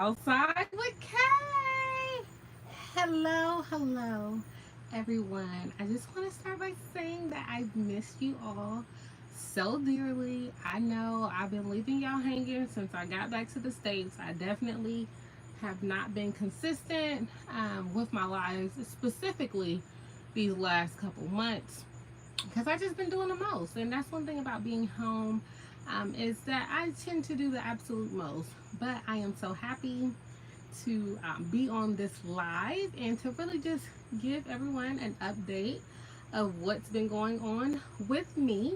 Outside with Kay. Hello, everyone. I just want to start by saying that I've missed you all so dearly. I know I've been leaving y'all hanging since I got back to the States. I definitely have not been consistent with my lives, specifically these last couple months, because I just been doing the most. And that's one thing about being home, is that I tend to do the absolute most. But I am so happy to be on this live and to really just give everyone an update of what's been going on with me.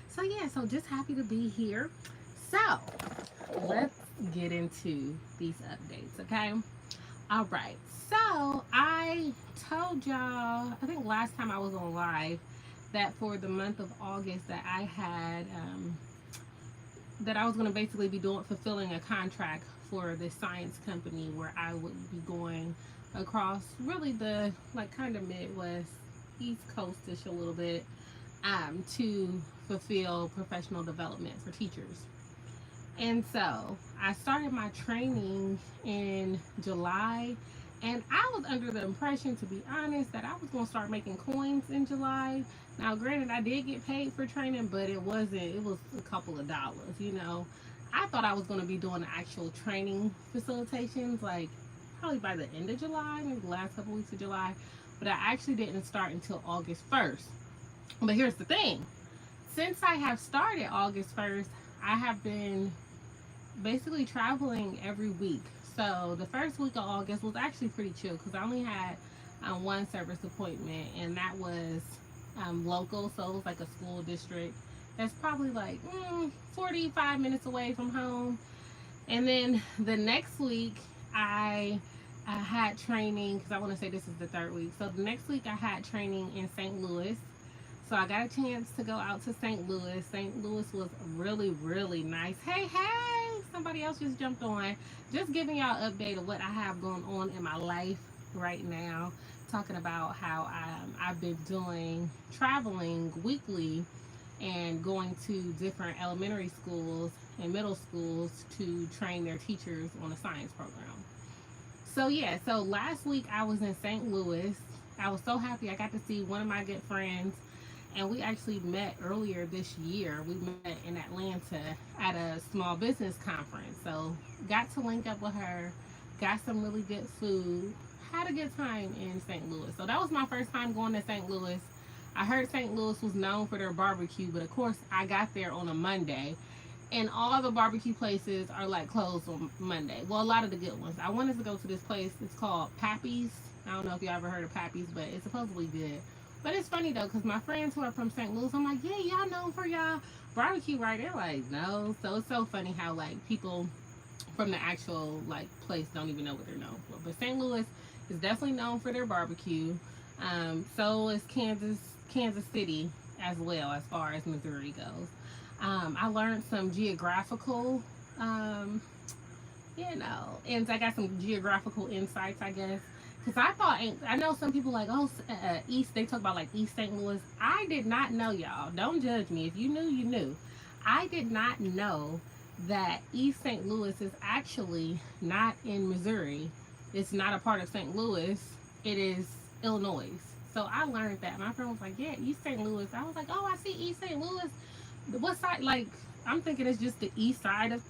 So yeah, so just happy to be here. So let's get into these updates, okay? All right. So I told y'all, I think last time I was on live, that for the month of August that I had that I was going to basically be doing fulfilling a contract for the science company where I would be going across really the like kind of Midwest, East Coastish a little bit, to fulfill professional development for teachers. And so I started my training in July, and I was under the impression, to be honest, that I was going to start making coins in July. Now, granted, I did get paid for training, but it was a couple of dollars. I thought I was going to be doing the actual training facilitations, like probably by the end of July, maybe the last couple weeks of July, but I actually didn't start until August 1st. But here's the thing, since I have started August 1st, I have been basically traveling every week. So the first week of August was actually pretty chill because I only had one service appointment, and that was local. So it was like a school district that's probably like 45 minutes away from home. And then the next week, I had training because I want to say this is the third week. So the next week, I had training in St. Louis. So I got a chance to go out to St. Louis. St. Louis was really, really nice. Hey, somebody else just jumped on. Just giving y'all an update of what I have going on in my life right now. Talking about how I've been doing traveling weekly and going to different elementary schools and middle schools to train their teachers on a science program. So yeah, so last week I was in St. Louis. I was so happy I got to see one of my good friends, and we actually met earlier this year. We met in Atlanta at a small business conference. So got to link up with her, got some really good food, had a good time in St. Louis. So that was my first time going to St. Louis. I heard St. Louis was known for their barbecue, but of course I got there on a Monday. And all the barbecue places are like closed on Monday. Well, a lot of the good ones. I wanted to go to this place. It's called Pappy's. I don't know if you ever heard of Pappy's, but it's supposedly good. But it's funny though, because my friends who are from St. Louis, I'm like, yeah, y'all known for y'all barbecue, right? They're like, no. So it's so funny how like people from the actual like place don't even know what they're known for. But St. Louis is definitely known for their barbecue. So is Kansas City as well, as far as Missouri goes. I learned some geographical, and I got some geographical insights, I guess. Because I know some people like, oh, East, they talk about like East St. Louis. I did not know, y'all. Don't judge me. If you knew, you knew. I did not know that East St. Louis is actually not in Missouri. It's not a part of St. Louis. It is Illinois. So I learned that. My friend was like, yeah, East St. Louis. I was like, oh, I see East St. Louis. What side? Like, I'm thinking it's just the east side of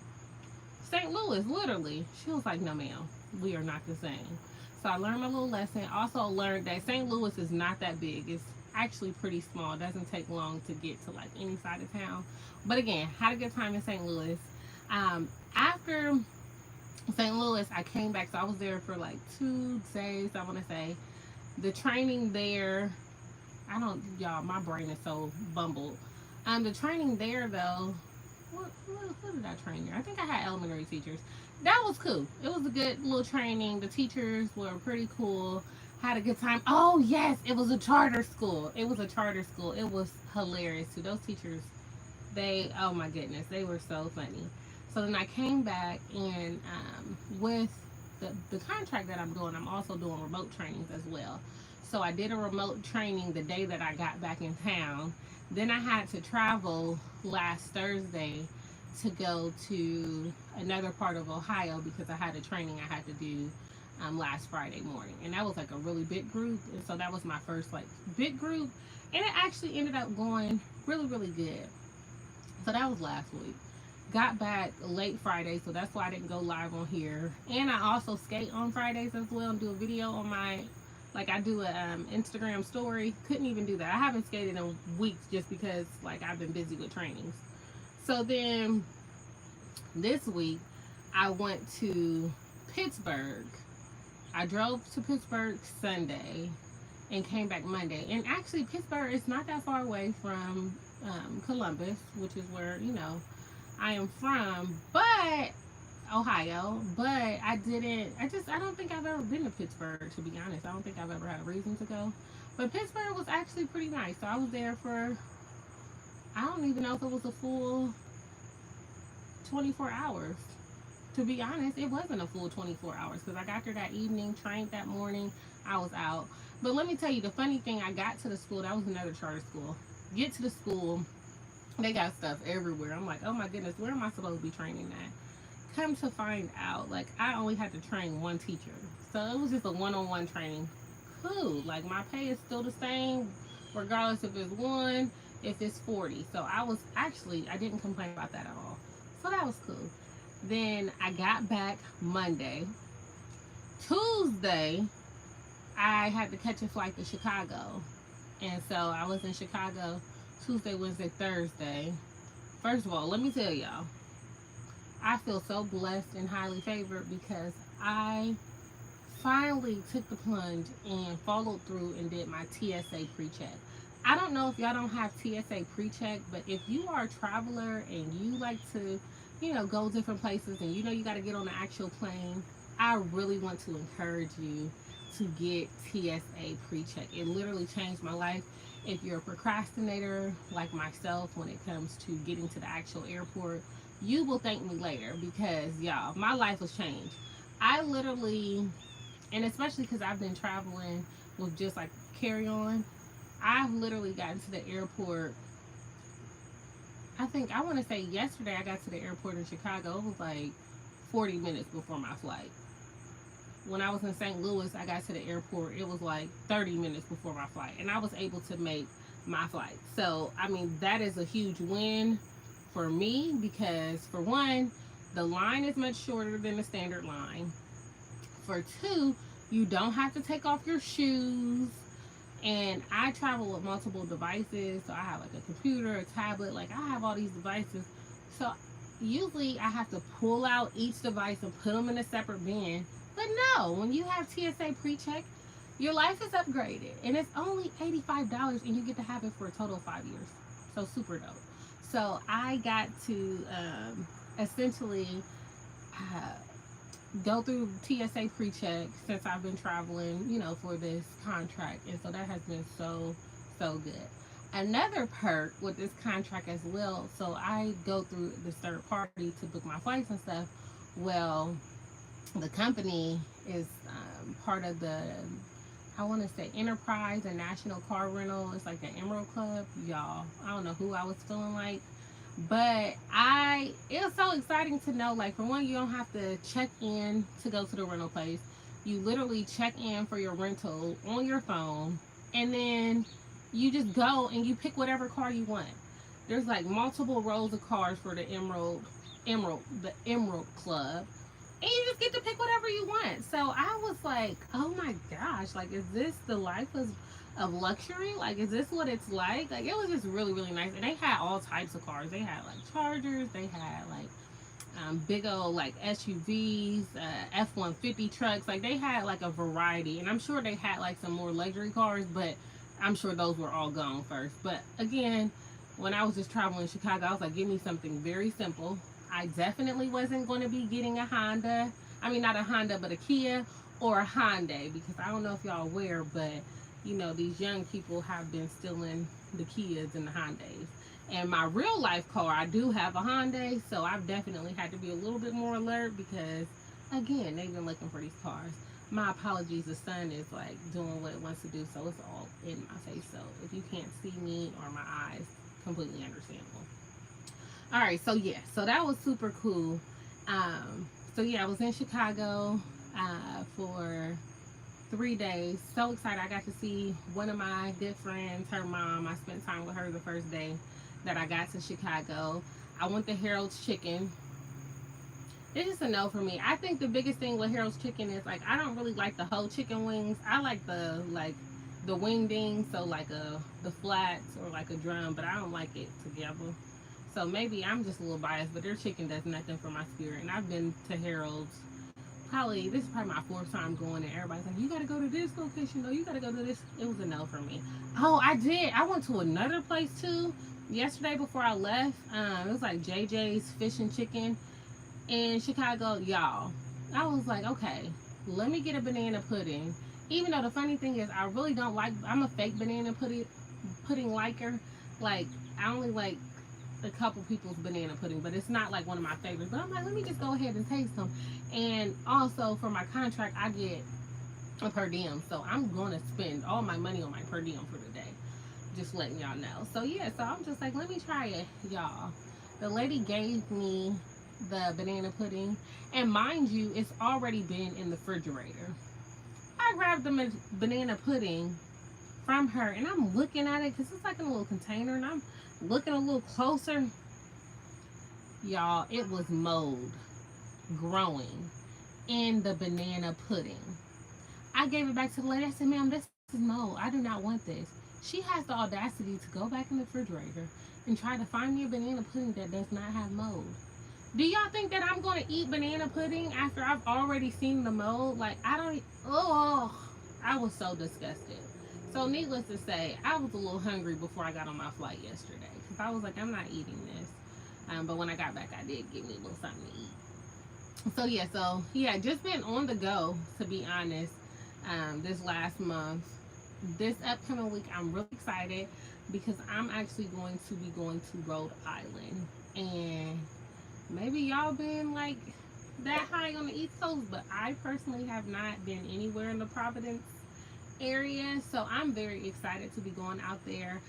St. Louis, literally. She was like, no, ma'am, we are not the same. So I learned my little lesson. Also learned that St. Louis is not that big. It's actually pretty small. It doesn't take long to get to like any side of town. But again, had a good time in St. Louis. After St. Louis, I came back. So I was there for like 2 days, I want to say. The training there, y'all, my brain is so bumbled. The training there though, what did I train there? I think I had elementary teachers. That was cool. It was a good little training. The teachers were pretty cool. Had a good time. Oh yes, it was a charter school. It was a charter school. It was hilarious too. Those teachers, oh my goodness, they were so funny. So then I came back, and with the contract that I'm doing, I'm also doing remote trainings as well. So I did a remote training the day that I got back in town. Then I had to travel last Thursday to go to another part of Ohio because I had a training I had to do last Friday morning, and that was like a really big group, and so that was my first like big group, and it actually ended up going really really good. So that was last week. Got back late Friday, so that's why I didn't go live on here. And I also skate on Fridays as well and do a video on my, like I do a Instagram story. Couldn't even do that. I haven't skated in weeks just because like I've been busy with trainings. So then this week I went to Pittsburgh. I drove to Pittsburgh Sunday and came back Monday. And actually Pittsburgh is not that far away from Columbus, which is where, you know, I am from, but Ohio. But I don't think I've ever been to Pittsburgh, to be honest. I don't think I've ever had a reason to go. But Pittsburgh was actually pretty nice. So I was there for, I don't even know if it was a full 24 hours. To be honest, it wasn't a full 24 hours because I got there that evening, trained that morning, I was out. But let me tell you, the funny thing, I got to the school, that was another charter school. Get to the school, they got stuff everywhere. I'm like, oh my goodness, where am I supposed to be training at? Come to find out, like, I only had to train one teacher. So it was just a one-on-one training. Cool. Like, my pay is still the same, regardless if it's one, if it's 40. So I didn't complain about that at all. So that was cool. Then I got back Monday. Tuesday, I had to catch a flight to Chicago. And so I was in Chicago Tuesday, Wednesday, Thursday. First of all, let me tell y'all, I feel so blessed and highly favored because I finally took the plunge and followed through and did my TSA pre-check. I don't know if y'all don't have TSA pre-check, but if you are a traveler and you like to, you know, go different places and you know you got to get on the actual plane, I really want to encourage you to get TSA pre-check. It literally changed my life. If you're a procrastinator like myself when it comes to getting to the actual airport, you will thank me later because y'all, my life was changed. I literally, and especially because I've been traveling with just like carry-on, I've literally gotten to the airport. I want to say yesterday I got to the airport in Chicago. It was like 40 minutes before my flight. When I was in St. Louis, I got to the airport. It was like 30 minutes before my flight, and I was able to make my flight. So, I mean, that is a huge win for me because, for one, the line is much shorter than the standard line. For two, you don't have to take off your shoes. And I travel with multiple devices. So I have like a computer, a tablet, like I have all these devices. So usually I have to pull out each device and put them in a separate bin. But no, when you have TSA pre-check, your life is upgraded. And it's only $85 and you get to have it for a total of 5 years. So super dope. So I got to essentially go through TSA pre-check since I've been traveling, you know, for this contract. And so that has been so good. Another perk with this contract as well, so I go through this third party to book my flights and stuff. Well, the company is part of the, I want to say, Enterprise and National Car Rental. It's like the Emerald Club. Y'all, I don't know who I was feeling like. But it was so exciting to know, like, for one, you don't have to check in to go to the rental place. You literally check in for your rental on your phone, and then you just go and you pick whatever car you want. There's like multiple rows of cars for the Emerald Club, and you just get to pick whatever you want. So I was like, oh my gosh, like, is this the life of luxury? Like, is this what it's like? Like, it was just really really nice. And they had all types of cars. They had like Chargers, they had like big old like SUVs, F-150 trucks. Like, they had like a variety, and I'm sure they had like some more luxury cars, but I'm sure those were all gone first. But again, when I was just traveling in Chicago, I was like, give me something very simple. I definitely wasn't going to be getting a Honda. I mean, not a Honda, but a Kia or a Hyundai, because I don't know if y'all aware, but you know, these young people have been stealing the Kias and the Hyundais. And my real life car, I do have a Hyundai, so I've definitely had to be a little bit more alert because, again, they've been looking for these cars. My apologies, the sun is like doing what it wants to do, so it's all in my face. So if you can't see me or my eyes, completely understandable. All right, so yeah, so that was super cool. So yeah, I was in Chicago for 3 days. So excited. I got to see one of my good friends, her mom. I spent time with her the first day that I got to Chicago. I went to Harold's Chicken. It's just a no for me. I think the biggest thing with Harold's Chicken is like I don't really like the whole chicken wings. I like the wing ding, so like the flats or like a drum, but I don't like it together. So maybe I'm just a little biased, but their chicken does nothing for my spirit. And I've been to Harold's probably this is probably my fourth time going, and everybody's like, "You got to go to this location. No, you got to go to this." It was a no for me. Oh, I did. I went to another place too yesterday before I left. It was like JJ's Fish and Chicken in Chicago, y'all. I was like, okay, let me get a banana pudding. Even though the funny thing is, I really don't like. I'm a fake banana pudding liker. Like I only like a couple people's banana pudding, but it's not like one of my favorites. But I'm like, let me just go ahead and taste them. And also for my contract, I get a per diem, so I'm gonna spend all my money on my per diem for the day. Just letting y'all know. So yeah, so I'm just like, let me try it, y'all. The lady gave me the banana pudding, and mind you, it's already been in the refrigerator. I grabbed the banana pudding from her, and I'm looking at it because it's like in a little container, and I'm looking a little closer. Y'all, it was mold growing in the banana pudding. I gave it back to the lady. I said, "Ma'am, this is mold. I do not want this." She has the audacity to go back in the refrigerator and try to find me a banana pudding that does not have mold. Do y'all think that I'm going to eat banana pudding after I've already seen the mold? Like, I don't, oh, I was so disgusted. So, needless to say, I was a little hungry before I got on my flight yesterday because I was like, I'm not eating this. But when I got back, I did get me a little something to eat. So, just been on the go, to be honest, this last month. This upcoming week, I'm really excited because I'm actually going to be going to Rhode Island. And maybe y'all been like that high on the East Coast, but I personally have not been anywhere in the Providence area. So I'm very excited to be going out there.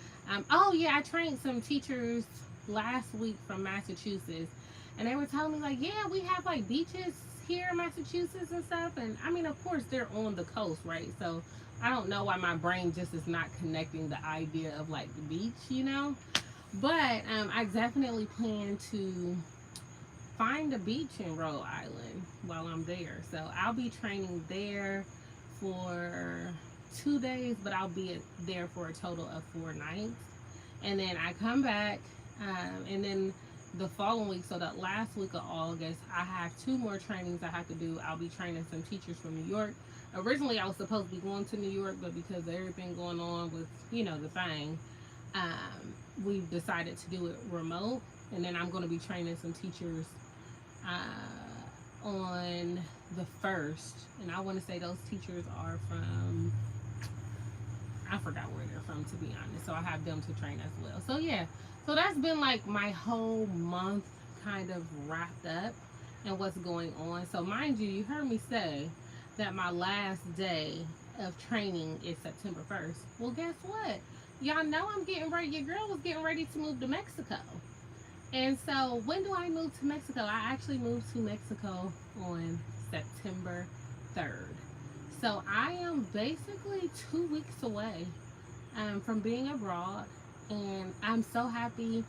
Oh yeah, I trained some teachers last week from Massachusetts, and they were telling me like, yeah, we have like beaches here in Massachusetts and stuff. And I mean, of course, they're on the coast, right? So I don't know why my brain just is not connecting the idea of like the beach, you know. But I definitely plan to find a beach in Rhode Island while I'm there. So I'll be training there for 2 days, but I'll be there for a total of 4 nights. And then I come back, and then the following week, so that last week of August, I have two more trainings I have to do. I'll be training some teachers from New York. Originally, I was supposed to be going to New York, but because of everything going on with, the thing, we've decided to do it remote. And then I'm going to be training some teachers on the 1st. And I want to say those teachers are from, I forgot where they're from, to be honest. So I have them to train as well. So yeah, so that's been like my whole month kind of wrapped up and what's going on. So mind you, you heard me say that my last day of training is September 1st. Well, guess what? Y'all know I'm getting ready. Your girl was getting ready to move to Mexico. And so when do I move to Mexico? I actually moved to Mexico on September 3rd. So I am basically 2 weeks away from being abroad. And I'm so happy.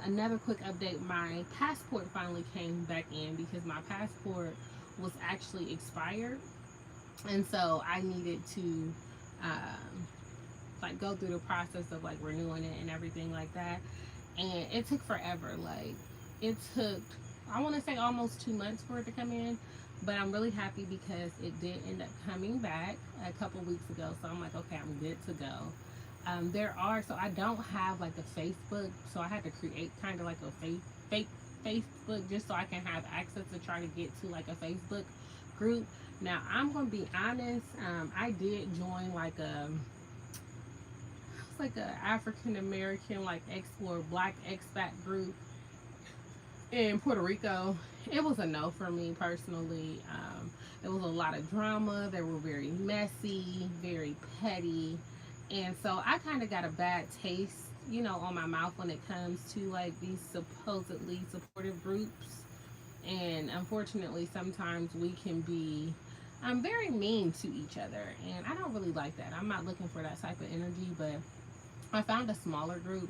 Another quick update, my passport finally came back in because my passport was actually expired. And so I needed to like go through the process of like renewing it and everything like that. And it took forever. Like it took, I want to say almost 2 months for it to come in, but I'm really happy because it did end up coming back a couple weeks ago. So I'm like, okay, I'm good to go. So I don't have like a Facebook, so I had to create kind of like a fake Facebook just so I can have access to try to get to like a Facebook group. Now I'm gonna be honest, I did join like a African American like explore black expat group in Puerto Rico. It was a no for me personally. There was a lot of drama. They were very messy, very petty, and so I kind of got a bad taste, on my mouth when it comes to like these supposedly supportive groups. And unfortunately, sometimes we can be very mean to each other. And I don't really like that. I'm not looking for that type of energy, but I found a smaller group,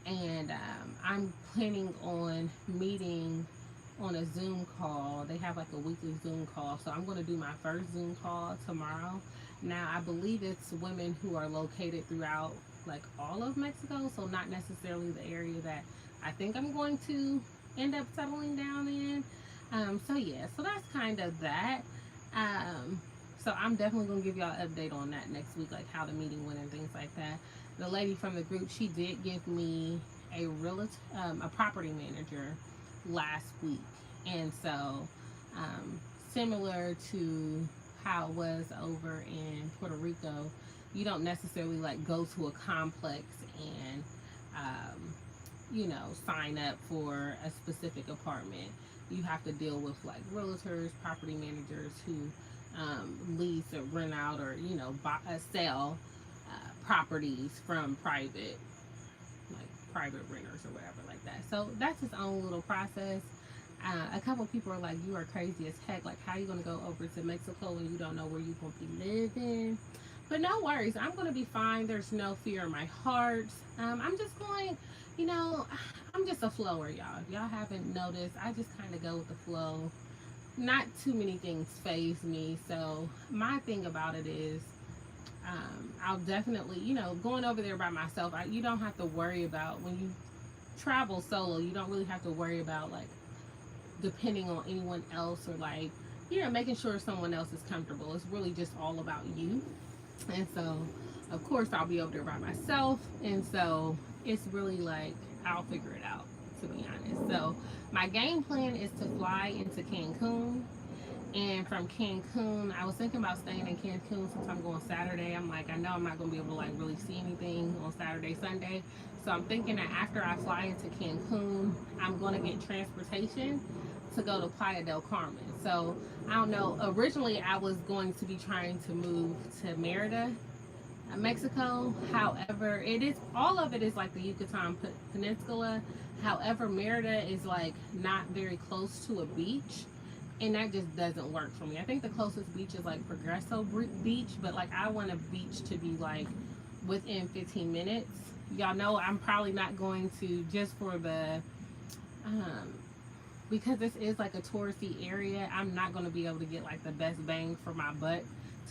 and I'm planning on meeting on a Zoom call. They have like a weekly Zoom call, so I'm going to do my first Zoom call tomorrow. Now, I believe it's women who are located throughout like all of Mexico, so not necessarily the area that I think I'm going to end up settling down in. So yeah, so that's kind of that. Um, so I'm definitely gonna give y'all an update on that next week, like how the meeting went and things like that. The lady from the group, she did give me a property manager last week, and so similar to how it was over in Puerto Rico, you don't necessarily like go to a complex and sign up for a specific apartment. You have to deal with like realtors, property managers who lease or rent out or sell properties from private renters or whatever like that. So that's its own little process. A couple people are like, "You are crazy as heck. Like, how are you gonna go over to Mexico when you don't know where you're gonna be living?" But no worries, I'm gonna be fine. There's no fear in my heart. I'm just going, you know, I'm just a flower, y'all. If y'all haven't noticed, I just kind of go with the flow. Not too many things phase me. So my thing about it is, I'll definitely, going over there by myself. You don't have to worry about when you travel solo. You don't really have to worry about like depending on anyone else or like making sure someone else is comfortable. It's really just all about you. And so of course I'll be over there by myself, and so it's really like I'll figure it out, to be honest. So my game plan is to fly into Cancun, and from Cancun I was thinking about staying in Cancun since I'm going Saturday. I'm like, I know I'm not going to be able to like really see anything on Saturday, Sunday, so I'm thinking that after I fly into Cancun, I'm going to get transportation to go to Playa del Carmen. So I don't know, originally I was going to be trying to move to Merida, Mexico. However, it is all of it is like the Yucatan Peninsula. However, Merida is like not very close to a beach, and that just doesn't work for me. I think the closest beach is like Progreso Beach, but like I want a beach to be like within 15 minutes. Y'all know I'm probably not going to, just for the because this is like a touristy area, I'm not going to be able to get like the best bang for my buck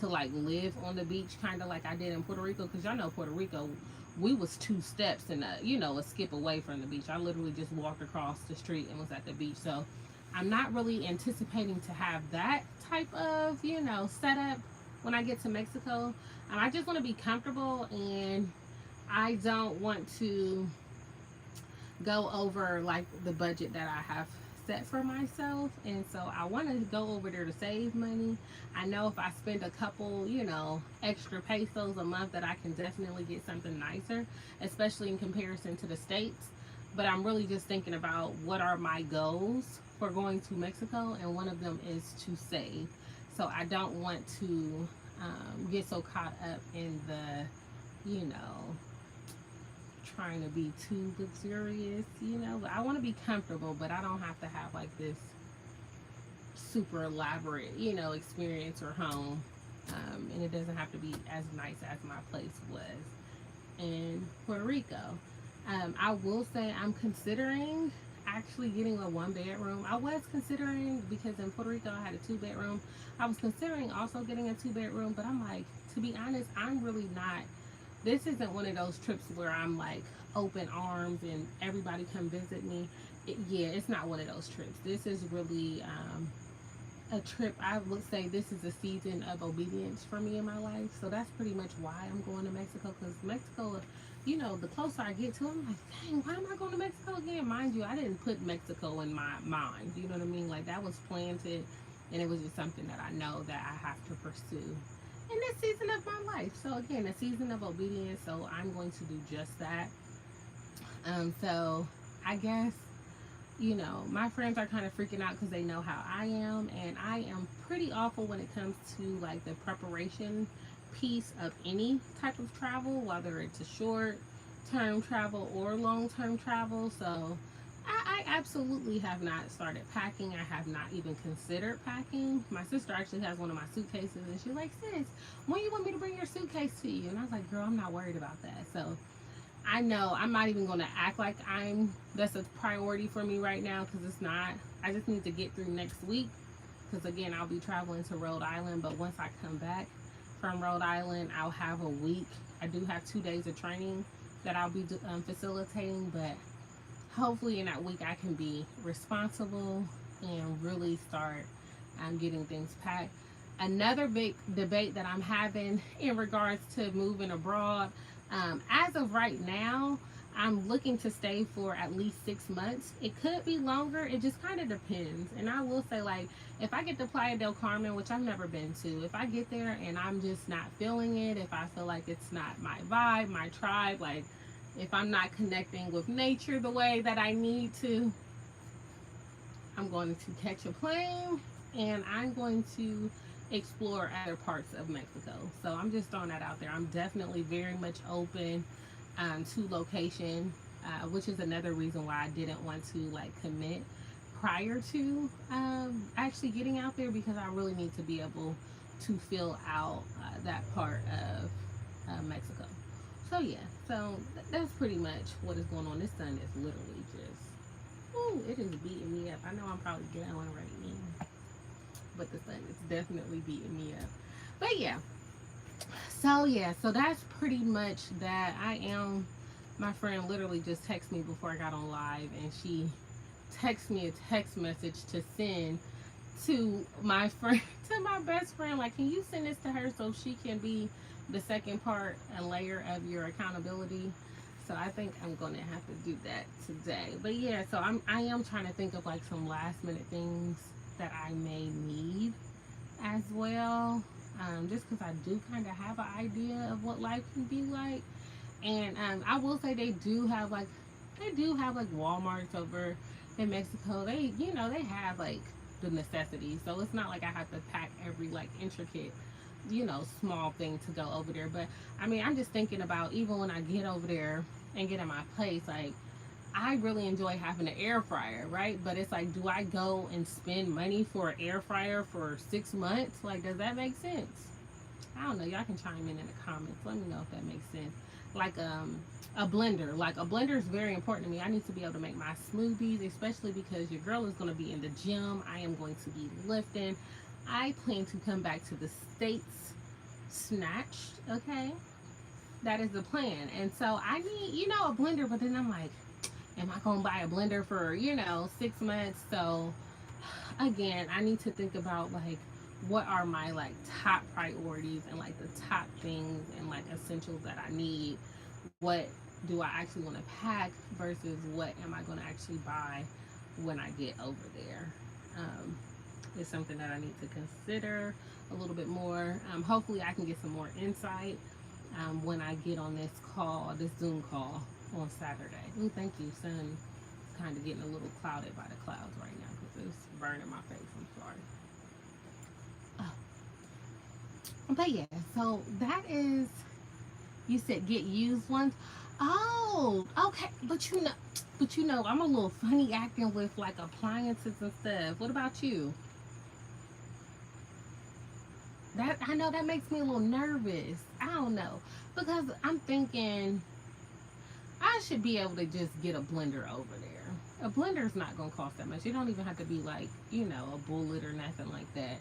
to like live on the beach, kind of like I did in Puerto Rico. Because y'all know Puerto Rico, we was 2 steps and a skip away from the beach. I literally just walked across the street and was at the beach. So I'm not really anticipating to have that type of setup when I get to Mexico. I just want to be comfortable, and I don't want to go over like the budget that I have set for myself. And so I want to go over there to save money. I know if I spend a couple extra pesos a month, that I can definitely get something nicer, especially in comparison to the States. But I'm really just thinking about what are my goals for going to Mexico, and one of them is to save. So I don't want to get so caught up in the trying to be too luxurious, but I want to be comfortable, but I don't have to have like this super elaborate, experience or home. And it doesn't have to be as nice as my place was in Puerto Rico. I will say I'm considering actually getting a 1-bedroom. I was considering, because in Puerto Rico I had a 2-bedroom. I was considering also getting a 2-bedroom, but I'm like, to be honest, I'm really not. This isn't one of those trips where I'm like open arms and everybody come visit me. It's not one of those trips. This is really a trip. I would say this is a season of obedience for me in my life. So that's pretty much why I'm going to Mexico. Because Mexico, the closer I get to it, I'm like, dang, why am I going to Mexico again? Mind you, I didn't put Mexico in my mind. You know what I mean? Like, that was planted, and it was just something that I know that I have to pursue in this season of my life. So again, a season of obedience. So I'm going to do just that. So I guess, my friends are kind of freaking out because they know how I am, and I am pretty awful when it comes to like the preparation piece of any type of travel, whether it's a short term travel or long term travel. So absolutely have not started packing. I have not even considered packing. My sister actually has one of my suitcases, and she's like, sis, when you want me to bring your suitcase to you? And I was like, girl, I'm not worried about that. So I know I'm not even going to act like that's a priority for me right now, because it's not. I just need to get through next week, because again, I'll be traveling to Rhode Island. But once I come back from Rhode Island, I'll have a week. I do have 2 days of training that I'll be facilitating, but hopefully in that week I can be responsible and really start getting things packed. Another big debate that I'm having in regards to moving abroad, as of right now, I'm looking to stay for at least 6 months. It could be longer. It just kind of depends. And I will say, like, if I get to Playa del Carmen, which I've never been to, if I get there and I'm just not feeling it, if I feel like it's not my vibe, my tribe, like if I'm not connecting with nature the way that I need to, I'm going to catch a plane and I'm going to explore other parts of Mexico. So I'm just throwing that out there. I'm definitely very much open to location, which is another reason why I didn't want to like commit prior to actually getting out there, because I really need to be able to fill out that part of Mexico. So yeah, so that's pretty much what is going on. This sun is literally just, ooh, it is beating me up. I know I'm probably glowing right now, but the sun is definitely beating me up. But yeah, so that's pretty much that. My friend literally just texted me before I got on live, and she texted me a text message to send to my friend, to my best friend, like, can you send this to her so she can be the second part and layer of your accountability? So I think I'm gonna have to do that today. But yeah, so I am trying to think of like some last minute things that I may need as well, just because I do kind of have an idea of what life can be like. And I will say they do have like Walmarts over in Mexico. They have like the necessities, so it's not like I have to pack every like intricate small thing to go over there. But I mean, I'm just thinking about even when I get over there and get in my place, like I really enjoy having an air fryer, right? But it's like, do I go and spend money for an air fryer for 6 months? Like, does that make sense? I don't know. Y'all can chime in the comments. Let me know if that makes sense. Like a blender. Like a blender is very important to me. I need to be able to make my smoothies, especially because your girl is going to be in the gym. I am going to be lifting. I plan to come back to the States snatched, okay? That is the plan. And so I need, a blender, but then I'm like, am I going to buy a blender for, 6 months? So again, I need to think about like, what are my like top priorities and like the top things and like essentials that I need. What do I actually want to pack versus what am I going to actually buy when I get over there? Is something that I need to consider a little bit more. Hopefully I can get some more insight when I get on this Zoom call on Saturday. Ooh, thank you. Sun is kind of getting a little clouded by the clouds right now because it's burning my face. I'm sorry. But yeah, so that is, you said get used ones. Oh, okay. But I'm a little funny acting with like appliances and stuff. What about you? That, I know that makes me a little nervous. I don't know, because I'm thinking I should be able to just get a blender over there. A blender is not going to cost that much. You don't even have to be like, a bullet or nothing like that.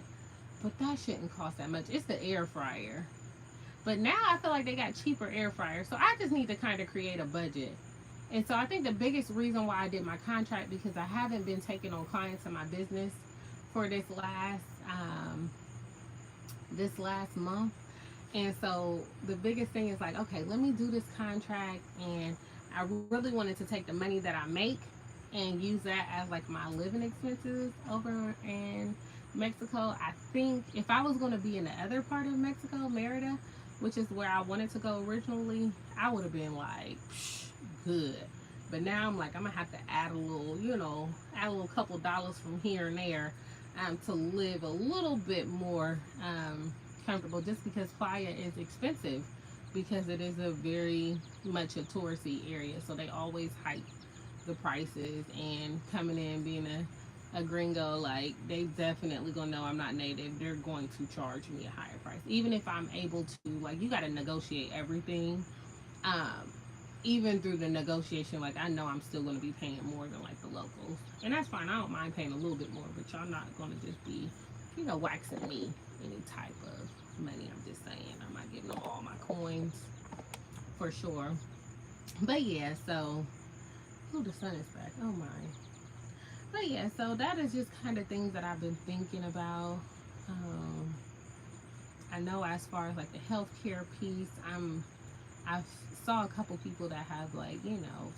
But that shouldn't cost that much. It's the air fryer. But now I feel like they got cheaper air fryers. So I just need to kind of create a budget. And so I think the biggest reason why I did my contract, because I haven't been taking on clients in my business for this last month. And so the biggest thing is like, okay, let me do this contract. And I really wanted to take the money that I make and use that as like my living expenses over in Mexico. I think if I was going to be in the other part of Mexico, Merida, which is where I wanted to go originally, I would have been like, good. But now I'm like, I'm gonna have to add a little couple dollars from here and there to live a little bit more comfortable, just because Playa is expensive, because it is a very much a touristy area, so they always hype the prices, and coming in being a gringo, like they definitely gonna know I'm not native. They're going to charge me a higher price, even if I'm able to. Like you got to negotiate everything. Um, Even through the negotiation, like I know I'm still gonna be paying more than like the locals, and that's fine. I don't mind paying a little bit more, but y'all not gonna just be, waxing me any type of money. I'm just saying, I'm not giving them all my coins for sure. But yeah, so the sun is back. Oh my. But yeah, so that is just kind of things that I've been thinking about. Um, I know as far as like the healthcare piece, I've saw a couple people that have like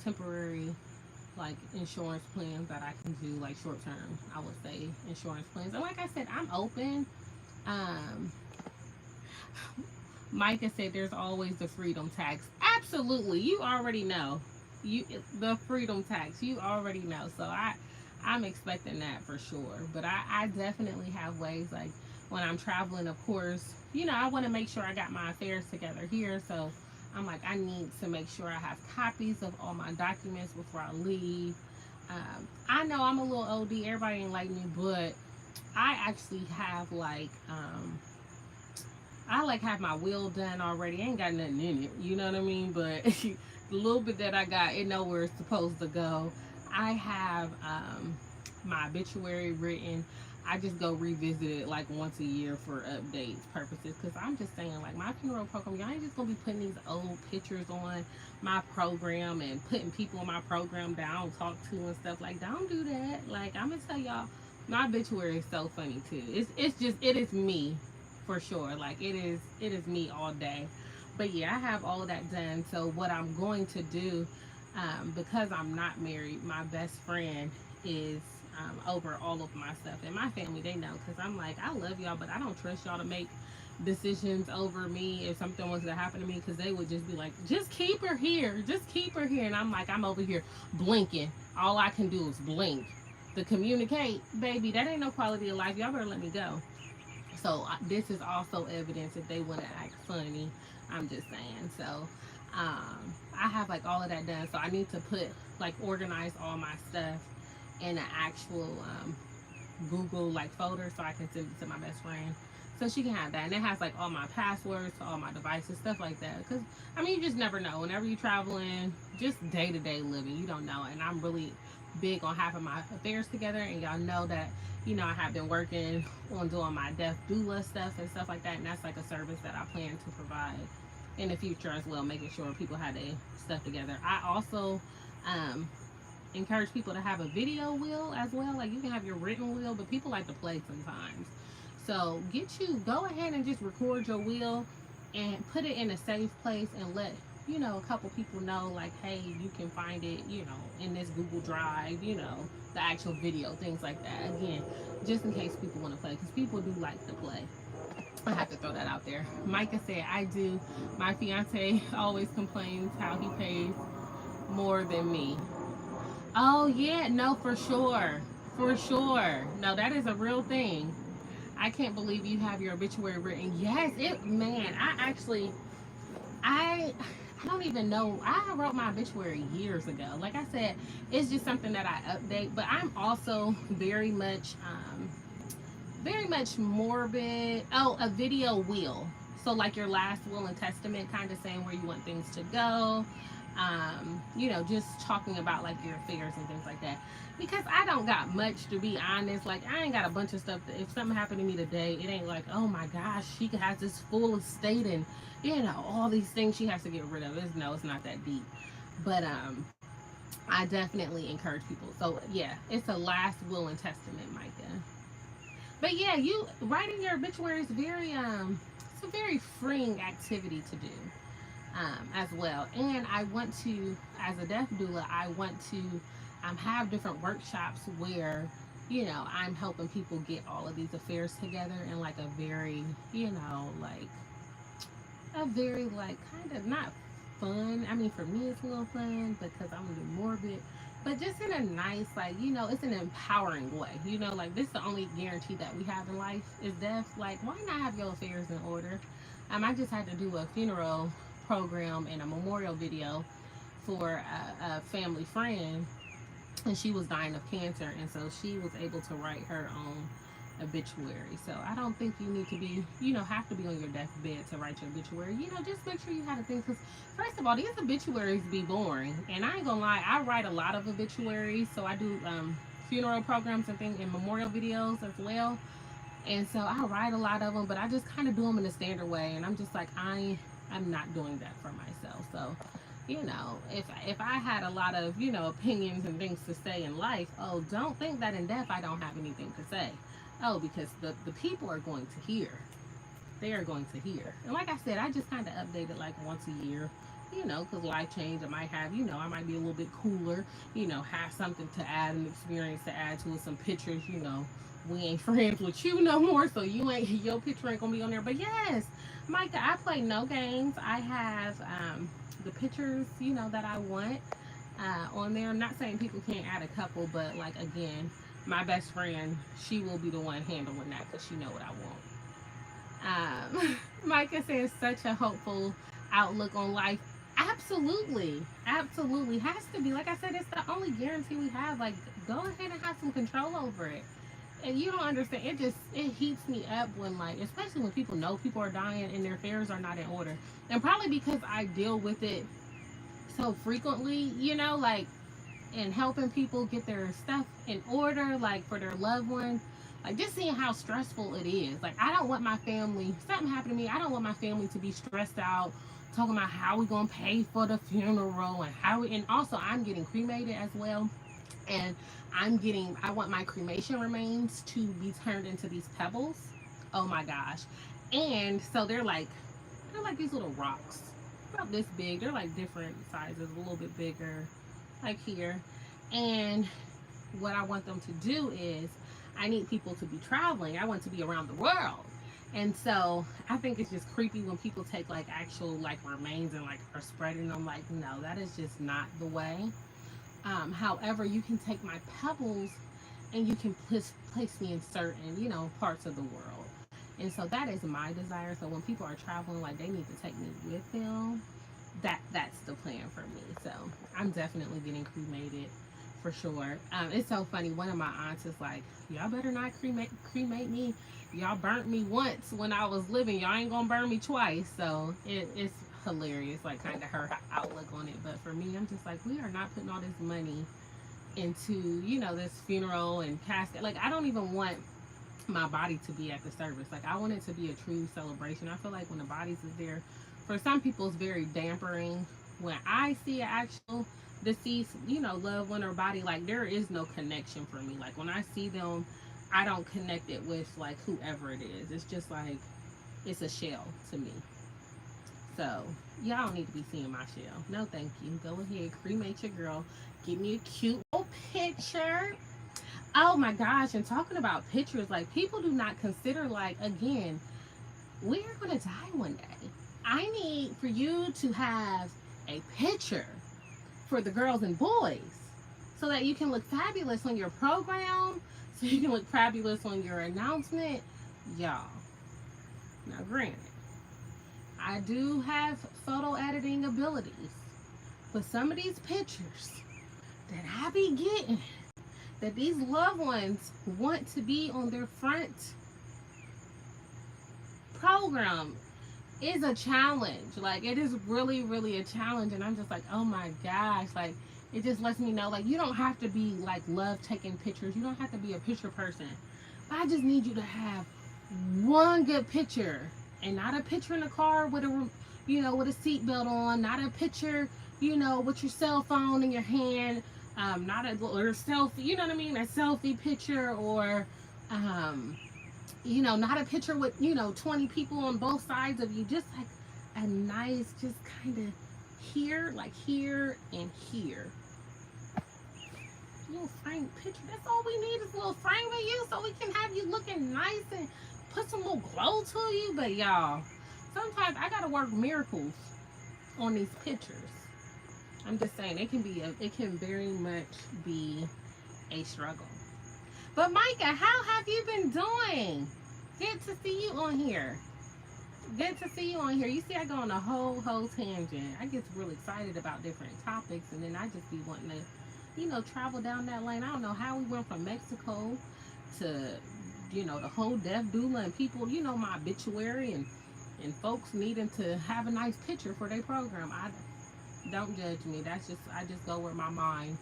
temporary like insurance plans that I can do like short term. I would say insurance plans, and like I said, I'm open. Um, Micah said there's always the freedom tax. Absolutely, you already know. You the freedom tax. You already know. So I'm expecting that for sure. But I definitely have ways like when I'm traveling. Of course, I want to make sure I got my affairs together here. So I'm like I need to make sure I have copies of all my documents before I leave. I know I'm a little OD. Everybody ain't like me, but I actually have like I like have my will done already. Ain't got nothing in it, you know what I mean? But the little bit that I got, it know where it's supposed to go. I have my obituary written. I just go revisit it like once a year for updates purposes. Cause I'm just saying, like my funeral program, y'all ain't just gonna be putting these old pictures on my program and putting people in my program that I don't talk to and stuff. Like, don't do that. Like, I'm gonna tell y'all, my obituary is so funny too. It's just it is me for sure. Like it is me all day. But yeah, I have all of that done. So what I'm going to do, because I'm not married, my best friend is over all of my stuff, and my family they know because I'm like I love y'all, but I don't trust y'all to make decisions over me if something was to happen to me because they would just be like, just keep her here, just keep her here, and I'm like I'm over here blinking. All I can do is blink. To communicate, baby, that ain't no quality of life. Y'all better let me go. So this is also evidence if they want to act funny. I'm just saying. So I have like all of that done. So I need to put like organize all my stuff in an actual Google like folder so I can send it to my best friend. So she can have that, and it has like all my passwords to all my devices, stuff like that. Because I mean, you just never know. Whenever you're traveling, just day to day living, you don't know. And I'm really big on having my affairs together, and y'all know that I have been working on doing my death doula stuff and stuff like that, and that's like a service that I plan to provide in the future as well, making sure people have their stuff together. I also um, encourage people to have a video will as well. Like you can have your written will, but people like to play sometimes. So go ahead and just record your will and put it in a safe place and let a couple people know like, hey, you can find it, in this Google Drive, the actual video, things like that. Again, just in case people want to play, because people do like to play. I have to throw that out there. Micah said, I do. My fiance always complains how he pays more than me. Oh, yeah, no, for sure. For sure. No, that is a real thing. I can't believe you have your obituary written. Yes, man, I I don't even know. I wrote my obituary years ago. Like I said, it's just something that I update, but I'm also very much morbid. Oh, a video will. So like your last will and testament, kind of saying where you want things to go. Just talking about like your affairs and things like that. Because I don't got much, to be honest. Like I ain't got a bunch of stuff that if something happened to me today, it ain't like, oh my gosh, she has this full estate and all these things she has to get rid of. It's not that deep. But I definitely encourage people. So yeah, it's a last will and testament, Micah. But yeah, you writing your obituary is it's a very freeing activity to do as well. And I want to, as a death doula, I want to have different workshops where I'm helping people get all of these affairs together in like a very like a very like kind of not fun. I mean, for me it's a little fun because I'm a little morbid, but just in a nice like it's an empowering way. Like this is the only guarantee that we have in life is death. Like why not have your affairs in order? I just had to do a funeral program and a memorial video for a family friend, and she was dying of cancer, and so she was able to write her own obituary. So I don't think you need to be, have to be on your deathbed to write your obituary. Just make sure you have a thing, because first of all, these obituaries be boring, and I ain't gonna lie, I write a lot of obituaries. So I do funeral programs and things and memorial videos as well, and so I write a lot of them, but I just kind of do them in a standard way, and I'm just like, I'm not doing that for myself. So if I had a lot of opinions and things to say in life, oh, don't think that in death I don't have anything to say. Oh, because the people are going to hear. They are going to hear. And like I said, I just kind of update it like once a year, because life change. I might have, I might be a little bit cooler, have something to add, an experience to add to it, some pictures, we ain't friends with you no more, so your picture ain't gonna be on there. But yes, Micah, I play no games. I have the pictures, that I want on there. I'm not saying people can't add a couple, but like again, my best friend, she will be the one handling that because she know what I want. Micah says such a hopeful outlook on life. Absolutely, absolutely has to be. Like I said, it's the only guarantee we have. Like, go ahead and have some control over it. And you don't understand. It heats me up when, like, especially when people know people are dying and their affairs are not in order. And probably because I deal with it so frequently, like, and helping people get their stuff in order, like for their loved ones. Like, just seeing how stressful it is. Like, I don't want my family, something happened to me, I don't want my family to be stressed out, talking about how we gonna pay for the funeral and also I'm getting cremated as well. And I want my cremation remains to be turned into these pebbles. Oh my gosh. And so they're like these little rocks. About this big. They're like different sizes, a little bit bigger, like here. And what I want them to do is I need people to be traveling. I want to be around the world. And so I think it's just creepy when people take like actual like remains and like are spreading them. Like, no, that is just not the way. However, you can take my pebbles and you can place me in certain, parts of the world. And so that is my desire. So when people are traveling, like they need to take me with them. That's the plan for me. So I'm definitely getting cremated for sure. It's so funny. One of my aunts is like, y'all better not cremate me. Y'all burnt me once when I was living. Y'all ain't gonna burn me twice. So it's hilarious, like kind of her outlook on it. But for me, I'm just like, we are not putting all this money into this funeral and casket. Like, I don't even want my body to be at the service. Like, I want it to be a true celebration. I feel like when the bodies is there, for some people it's very dampering. When I see an actual deceased loved one or body, like there is no connection for me. Like when I see them, I don't connect it with like whoever it is. It's just like it's a shell to me. So y'all don't need to be seeing my shell. No, thank you. Go ahead, cremate your girl. Give me a cute little picture. Oh my gosh, and talking about pictures, like people do not consider, like, again, we're gonna die one day. I need for you to have a picture for the girls and boys so that you can look fabulous on your program, so you can look fabulous on your announcement. Y'all, now granted, I do have photo editing abilities, but some of these pictures that I be getting, that these loved ones want to be on their front program, is a challenge. Like, it is really, really a challenge. And I'm just like, oh my gosh. Like, it just lets me know, like, you don't have to be, like, love taking pictures. You don't have to be a picture person. But I just need you to have one good picture. And not a picture in the car with a, with a seatbelt on. Not a picture, with your cell phone in your hand. Not a, or a selfie, you know what I mean? A selfie picture, or, not a picture with, 20 people on both sides of you. Just like a nice, just kind of here, like here and here. Little frame picture. That's all we need is a little frame of you so we can have you looking nice and put some little glow to you. But y'all, sometimes I gotta work miracles on these pictures. I'm just saying, it can very much be a struggle. But Micah, how have you been doing? Good to see you on here. Good to see you on here. You see, I go on a whole tangent. I get really excited about different topics, and then I just be wanting to travel down that lane. I don't know how we went from Mexico to, the whole deaf doula and people, my obituary and folks needing to have a nice picture for their program. I don't judge me. I just go where my mind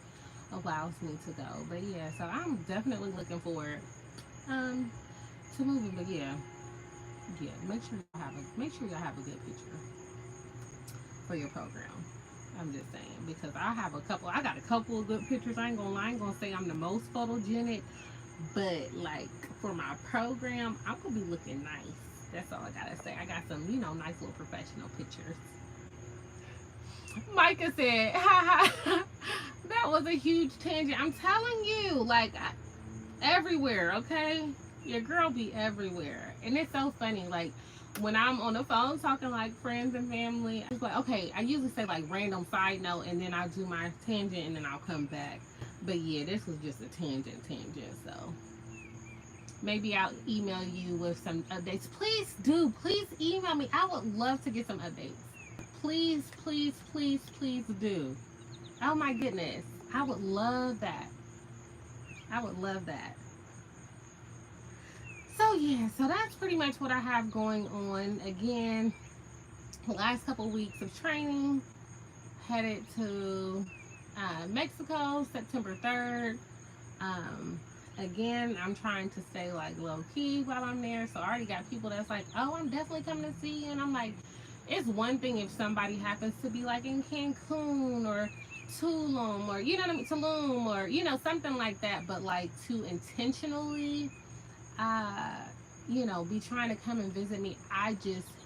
allows me to go. But yeah, so I'm definitely looking forward um to moving. But yeah, make sure you have a good picture for your program. I'm just saying, because I got a couple of good pictures. I ain't gonna lie, I ain't gonna say I'm the most photogenic, but like for my program, I'm gonna be looking nice. That's all I gotta say. I got some, nice little professional pictures. Micah said, ha ha, that was a huge tangent. I'm telling you, like, everywhere, okay? Your girl be everywhere. And it's so funny, like, when I'm on the phone talking like friends and family, it's like, okay, I usually say like random side note and then I'll do my tangent and then I'll come back. But yeah, this was just a tangent, so maybe I'll email you with some updates. Please do, please email me. I would love to get some updates. Please, please, please, please do. Oh my goodness. I would love that. I would love that. So yeah, so that's pretty much what I have going on. Again, last couple weeks of training, headed to Mexico September 3rd. Again, I'm trying to stay like low key while I'm there. So I already got people that's like, oh, I'm definitely coming to see you. And I'm like, it's one thing if somebody happens to be like in Cancun or Tulum or, you know what I mean, Tulum or, something like that. But like to intentionally uh, be trying to come and visit me,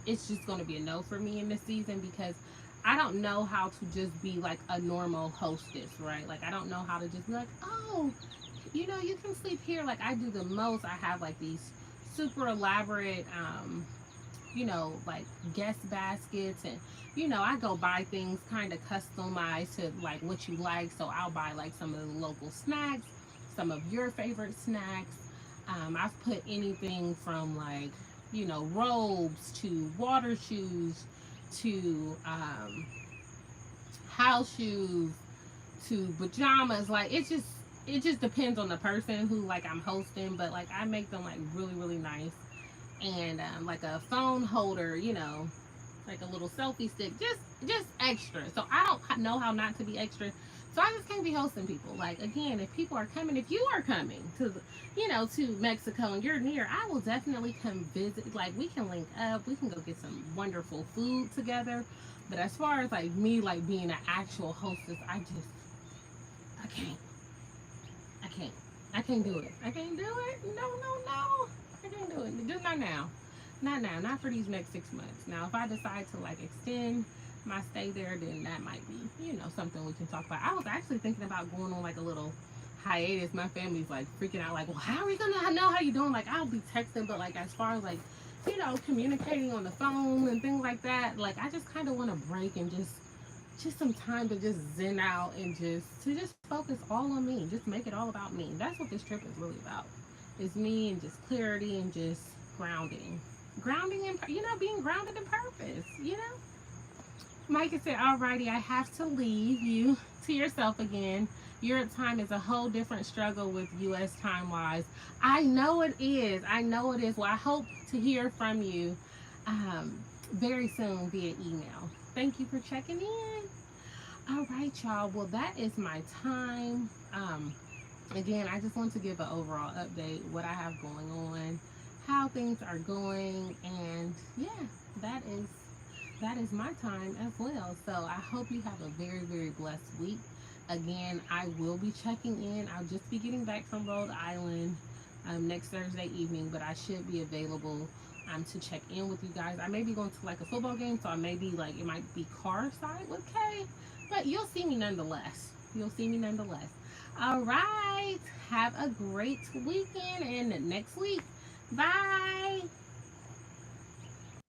it's just going to be a no for me in this season, because I don't know how to just be like a normal hostess, right? Like, I don't know how to just be like, oh, you can sleep here. Like, I do the most. I have like these super elaborate, like guest baskets, and, I go buy things kind of customized to like what you like. So I'll buy like some of the local snacks, some of your favorite snacks. I've put anything from like, robes to water shoes to house shoes to pajamas. Like, it just depends on the person who like I'm hosting, but like I make them like really, really nice. And like a phone holder, like a little selfie stick, just extra. So I don't know how not to be extra. So I just can't be hosting people. Like, again, if people are coming, if you are coming to to Mexico and you're near, I will definitely come visit. Like, we can link up, we can go get some wonderful food together. But as far as like me like being an actual hostess, I can't. I can't do it. I can't do it. No, no, no. I can't do it. Just not now. Not now. Not for these next 6 months. Now, if I decide to like extend my stay there, then that might be, something we can talk about. I was actually thinking about going on like a little hiatus. My family's like freaking out, like, well, how are we gonna know how you doing? Like, I'll be texting, but like as far as like, communicating on the phone and things like that, like I just kind of want to break and just some time to just zen out and just focus all on me. Just make it all about me. That's what this trip is really about. It's me and just clarity and just grounding. Grounding in, being grounded in purpose. Micah said, alrighty, I have to leave you to yourself again. Europe time is a whole different struggle with US time wise. I know it is. Well, I hope to hear from you very soon via email. Thank you for checking in. All right, y'all. Well, that is my time. Again, I just want to give an overall update, what I have going on, how things are going, and yeah, that is my time as well. So I hope you have a very, very blessed week. Again, I will be checking in. I'll just be getting back from Rhode Island next Thursday evening, but I should be available to check in with you guys. I may be going to like a football game, so I may be like, it might be car side with Kay, but you'll see me nonetheless. All right. Have a great weekend and next week. Bye.